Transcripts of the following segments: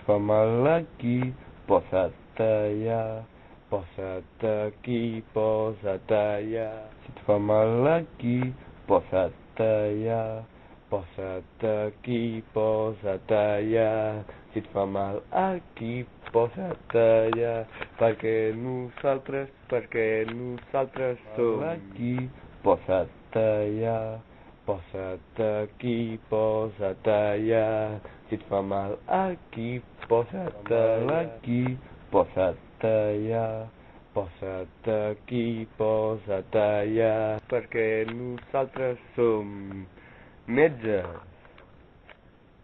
et fa mal aquí, posa't allà. Posa't aquí, posa't allà. Si et fa mal aquí, posa't allà. Posa't aquí, posa't allà. Si et fa mal aquí, posa't allà. Perquè nosaltres som aquí, posa't allà. Posa't aquí, posa't allà. Si et fa mal aquí, posa't aquí, posa't allà. Posa't aquí, posa't allà. Perquè nosaltres som metges.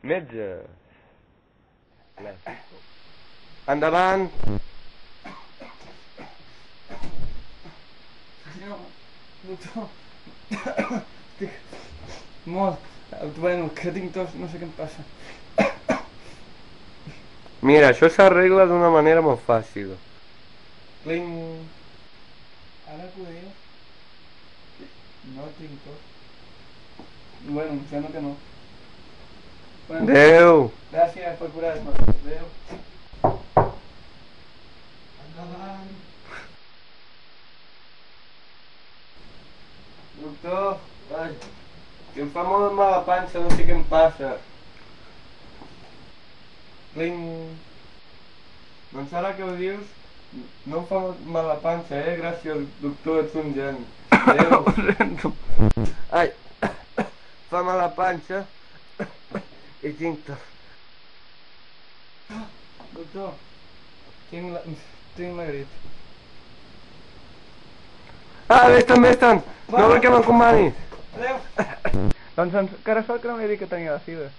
Metges. Endavant. No, doctor. Estic molt... Bueno, que tinc tos, no sé què em passa. Mira, això s'arregla d'una manera molt fàcil. Cling. Ara que ho dius... No tinc tos. Bueno, em sembla que no. Bueno, Adéu. gràcies per curar-me. Adéu. Endavant. Doctor, ai, que em fa molt mal la panxa, no sé què em passa. Cling. Doncs ara que ho dius, no em fa mal la panxa, Gràcies, doctor, ets un geni. Adéu. Ho sento. Ai, fa mal la panxa i tinc tos. Doctor, tinc la grip. Ah, vés-te'n. No vull que m'encomanis. Adéu. Doncs encara sort que no m'he dit que tenia la fibra.